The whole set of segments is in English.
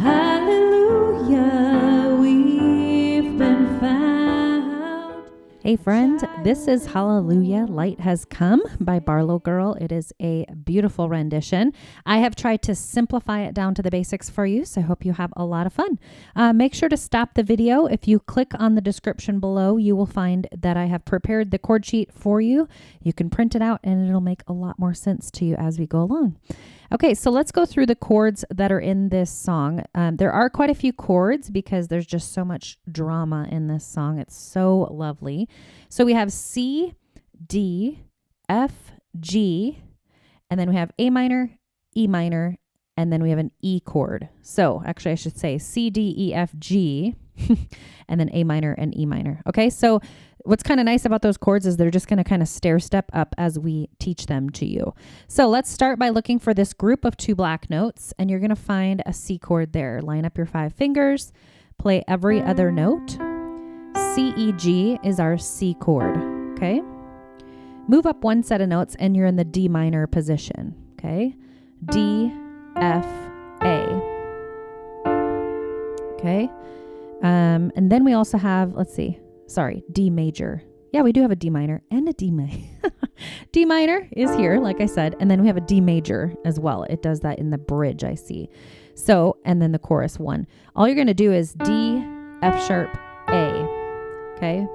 Hallelujah, we've been found. Hey friend, this is Hallelujah, Light Has Come by Barlowgirl. It is a beautiful rendition. I have tried to simplify it down to the basics for you, so I hope you have a lot of fun. Make sure to stop the video. If you click on the description below, you will find that I have prepared the chord sheet for you. You can print it out and it'll make a lot more sense to you as we go along. Okay, so let's go through the chords that are in this song. There are quite a few chords because there's just so much drama in this song. It's so lovely. So we have C, D, F, G, and then we have A minor, E minor, and then we have an E chord. So actually I should say C, D, E, F, G, and then A minor and E minor. Okay, so what's kind of nice about those chords is they're just going to kind of stair step up as we teach them to you. So let's start by looking for this group of 2 black notes, and you're going to find a C chord there. Line up your 5 fingers, play every other note. C, E, G is our C chord, okay? Move up 1 set of notes and you're in the D minor position, okay? D, F, A, okay? And then we also have, D major. Yeah, we do have a D minor and a D minor. D minor is here, like I said, and then we have a D major as well. It does that in the bridge, I see. So, and then the chorus 1. All you're going to do is D, F sharp, A, okay?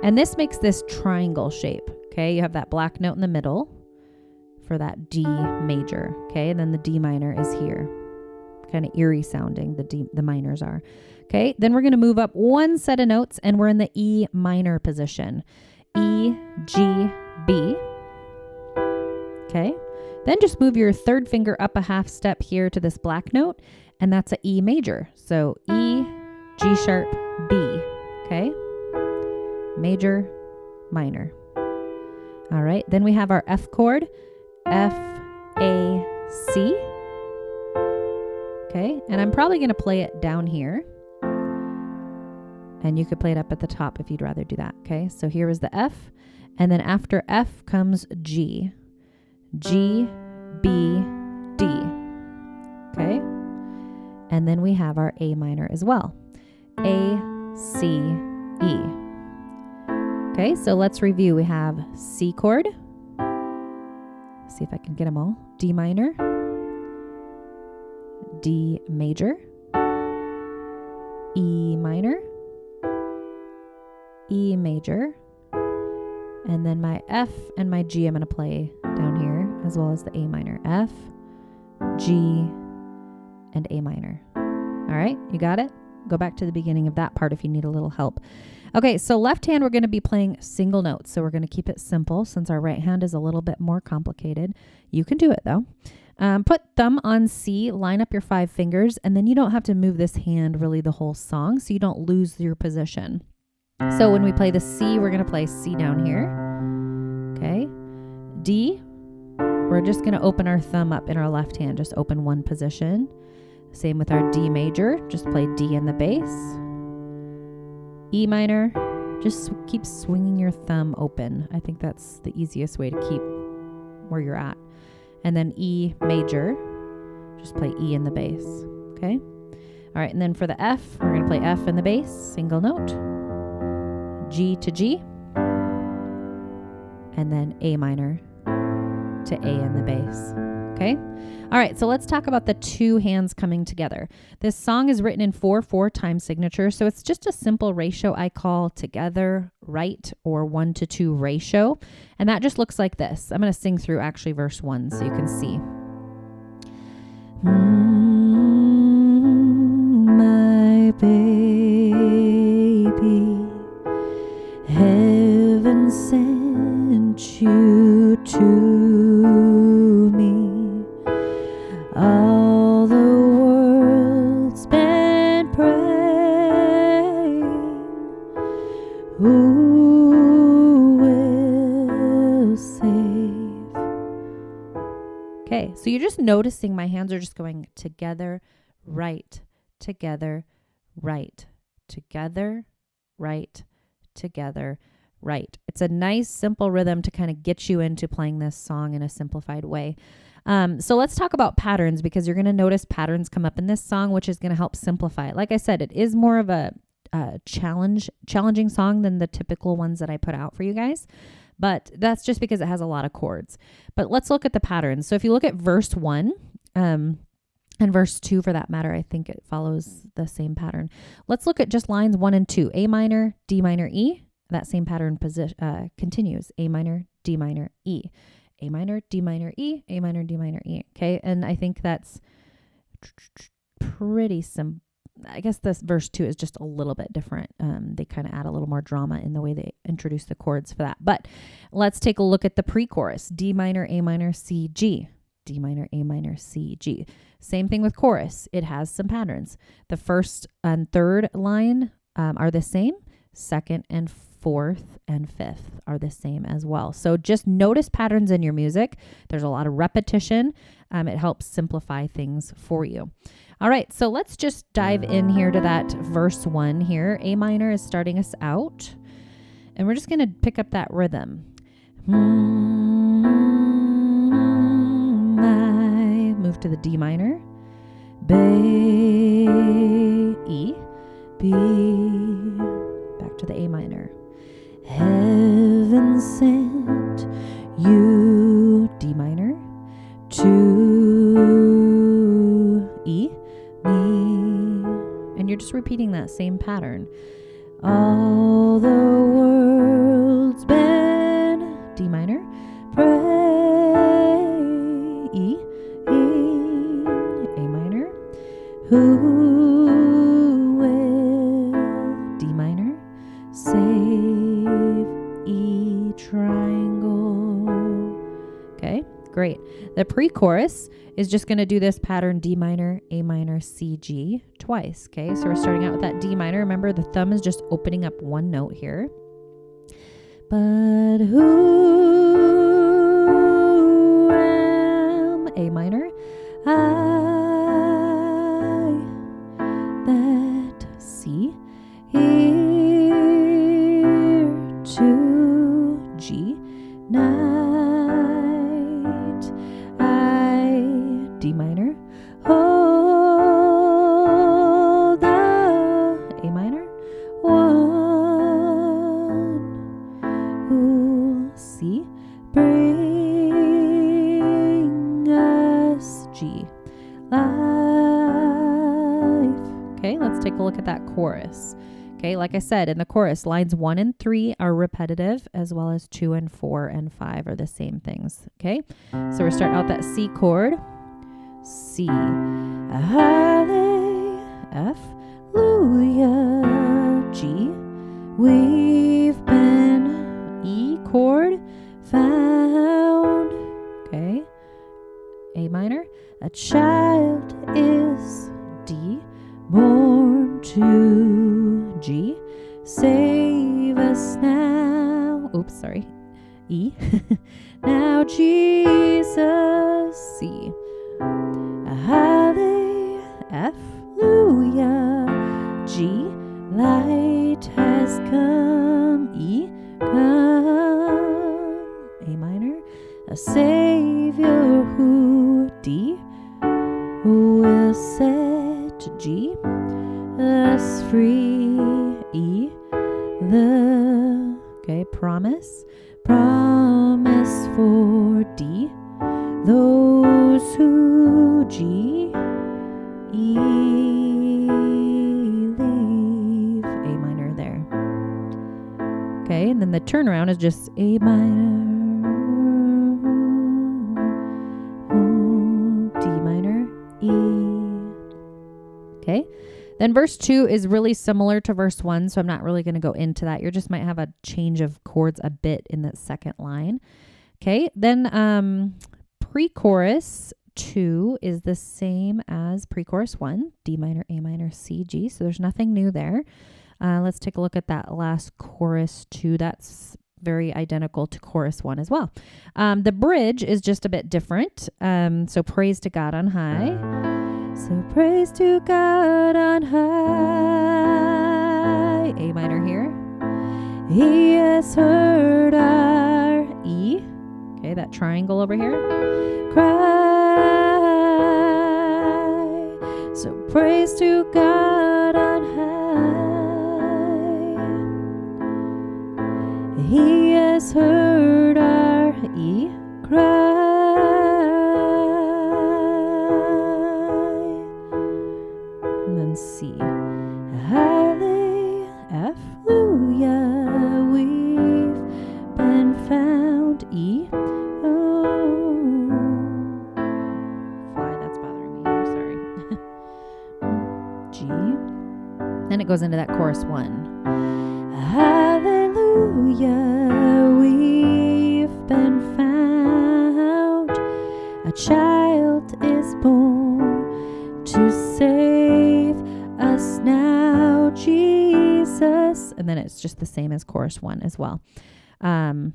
And this makes this triangle shape, okay? You have that black note in the middle for that D major, okay? And then the D minor is here. Kind of eerie sounding, the minors are. Okay, then we're going to move up 1 set of notes and we're in the E minor position. E, G, B. Okay, then just move your 3rd finger up a half step here to this black note, and that's a E major. So E, G sharp, B. Okay, major, minor. All right, then we have our F chord, F, A, C. Okay, and I'm probably going to play it down here. And you could play it up at the top if you'd rather do that. Okay, so here is the F. And then after F comes G. G, B, D. Okay. And then we have our A minor as well. A, C, E. Okay, so let's review. We have C chord. See if I can get them all. D minor. D major. E minor. E major, and then my F and my G I'm going to play down here, as well as the A minor. F, G, and A minor. All right, you got it? Go back to the beginning of that part if you need a little help. Okay, so left hand we're going to be playing single notes, so we're going to keep it simple since our right hand is a little bit more complicated. You can do it though. Put thumb on C, line up your 5 fingers, and then you don't have to move this hand really the whole song, so you don't lose your position. So when we play the C, we're going to play C down here. Okay. D, we're just going to open our thumb up in our left hand, just open 1 position. Same with our D major, just play D in the bass. E minor, just keep swinging your thumb open. I think that's the easiest way to keep where you're at. And then E major, just play E in the bass. Okay. All right. And then for the F, we're going to play F in the bass, single note. G to G, and then A minor to A in the bass. Okay. All right. So let's talk about the 2 hands coming together. This song is written in 4/4 time signature. So it's just a simple ratio I call together, right, or 1:2 ratio. And that just looks like this. I'm going to sing through actually verse 1 so you can see. My baby, heaven sent you to me. All the world's been praying. Who will save? Okay, so you're just noticing my hands are just going together, right, together, right, together, right, together, right. It's a nice simple rhythm to kind of get you into playing this song in a simplified way. So let's talk about patterns, because you're going to notice patterns come up in this song, which is going to help simplify it. Like I said, it is more of a challenging song than the typical ones that I put out for you guys. But that's just because it has a lot of chords. But let's look at the patterns. So if you look at verse 1, and verse 2 for that matter, I think it follows the same pattern. Let's look at just lines 1 and 2. A minor, D minor, E. That same pattern continues. A minor, D minor, E. A minor, D minor, E. A minor, D minor, E. Okay, and I think that's pretty simple. I guess this verse 2 is just a little bit different. They kind of add a little more drama in the way they introduce the chords for that. But let's take a look at the pre-chorus. D minor, A minor, C, G. D minor, A minor, C, G. Same thing with chorus. It has some patterns. The first and third line are the same. Second and fourth and fifth are the same as well. So just notice patterns in your music. There's a lot of repetition. It helps simplify things for you. All right, so let's just dive in here to that verse 1 here. A minor is starting us out, and we're just going to pick up that rhythm. I move to the D minor, B, E, B, back to the A minor. Heaven sent you, D minor, to E, me, and you're just repeating that same pattern. All the world's been, D minor, pray, E, E, A minor, who will, D minor, save, E, triangle. Okay, great. The pre-chorus is just going to do this pattern D minor, A minor, C, G twice. Okay, so we're starting out with that D minor. Remember, the thumb is just opening up one note here. But who am, A minor, I, that C, here to G, night, I, D minor, hold the A minor, one, who'll see, bring us G, life. Okay, let's take a look at that chorus. Okay, like I said, in the chorus, lines 1 and 3 are repetitive, as well as 2 and 4 and 5 are the same things. Okay, so we're starting out that C chord. C, hallelujah, G, we've been, E chord, found. Okay, A minor, a child is, D, born to, G, save us now. Oops, sorry. E. Now Jesus, C. Hallelujah, G. Light has come, E. Come, A minor. A Savior who, D. Who will set, G. Us free, E. The, okay, promise. Promise for, D. Those who, G. E, leave, A minor there. Okay, and then the turnaround is just A minor, D minor, E. Okay, then verse 2 is really similar to verse 1, so I'm not really going to go into that. You just might have a change of chords a bit in that second line. Okay, then pre-chorus 2 is the same as pre-chorus 1, D minor, A minor, C, G. So there's nothing new there. Let's take a look at that last chorus 2. That's very identical to chorus 1 as well. The bridge is just a bit different. So praise to God on high. So praise to God on high. A minor here. He has heard our, E. Okay, that triangle over here. Cry So praise to God on high. He has heard our cry. And then C. Hallelujah, we've been found. E. Oh. Fly, that's bothering me. I'm sorry. G. Then it goes into that chorus 1. Hallelujah, we've been found. A child is born to save us now, Jesus. And then it's just the same as chorus 1 as well. Or,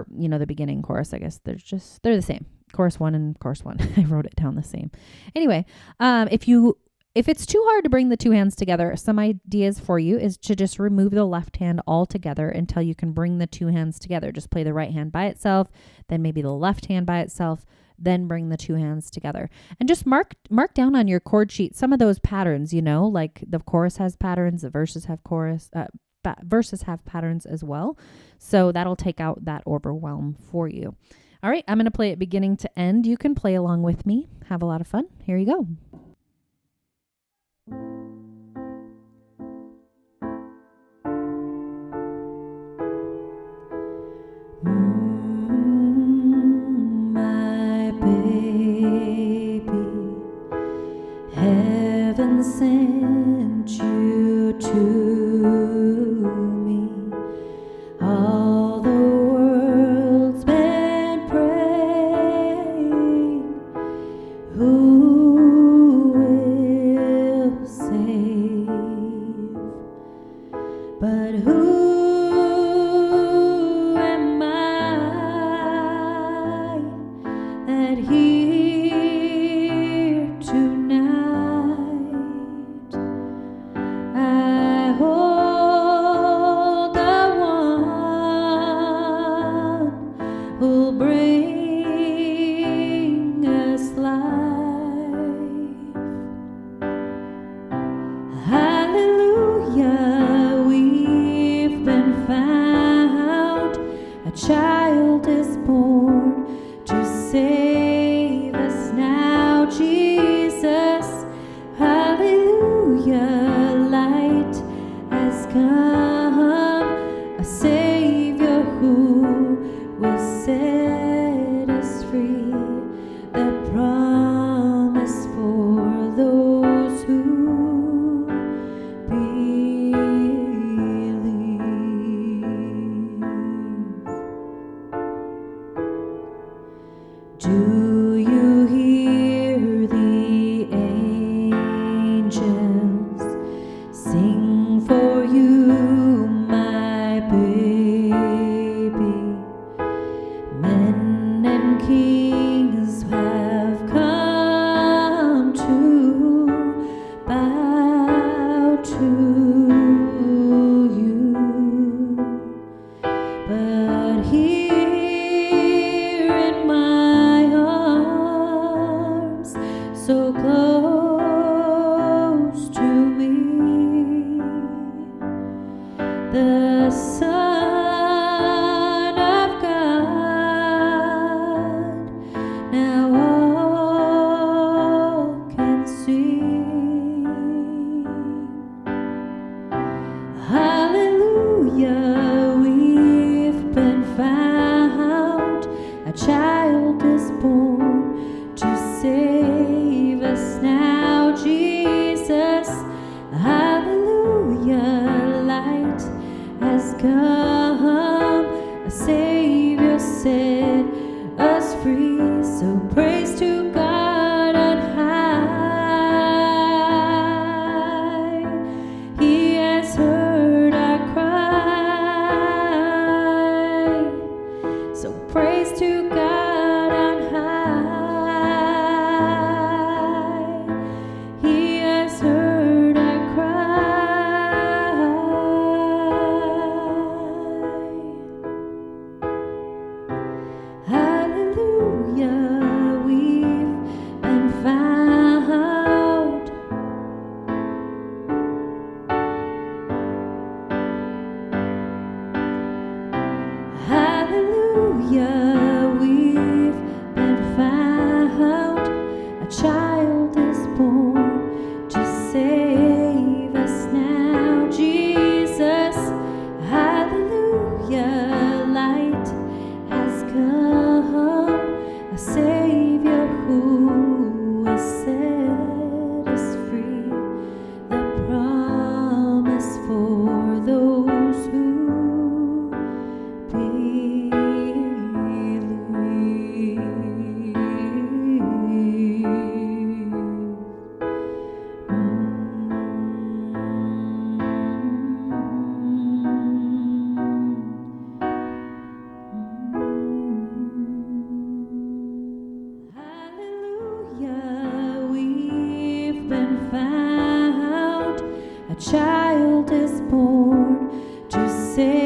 the beginning chorus, I guess they're the same. Chorus 1 and chorus 1. I wrote it down the same. Anyway, if it's too hard to bring the two hands together, some ideas for you is to just remove the left hand altogether until you can bring the two hands together. Just play the right hand by itself, then maybe the left hand by itself, then bring the two hands together. And just mark down on your chord sheet some of those patterns, like the chorus has patterns, the verses have verses have patterns as well. So that'll take out that overwhelm for you. All right, I'm going to play it beginning to end. You can play along with me. Have a lot of fun. Here you go. My baby, heaven sent you to me. All the world's been praying, who will save? But who am I that here tonight I hold the one who'll bring us life. Hallelujah, we've been found. A child is born to save us now, Jesus. Hallelujah, light has come, a Savior who will set us free. The promise for those who believe. Do you hear the angels sing for you, my baby? Men and kings have come to bow to you. But here in my arms, so close to me, the Son of God, now all can see. Hallelujah, we've been found. A child is born to save us now, Jesus. Hallelujah, light has come, a Savior set us free. So praise to God on high. He has heard our cry. So praise to God on high. He has heard our cry. child is born to save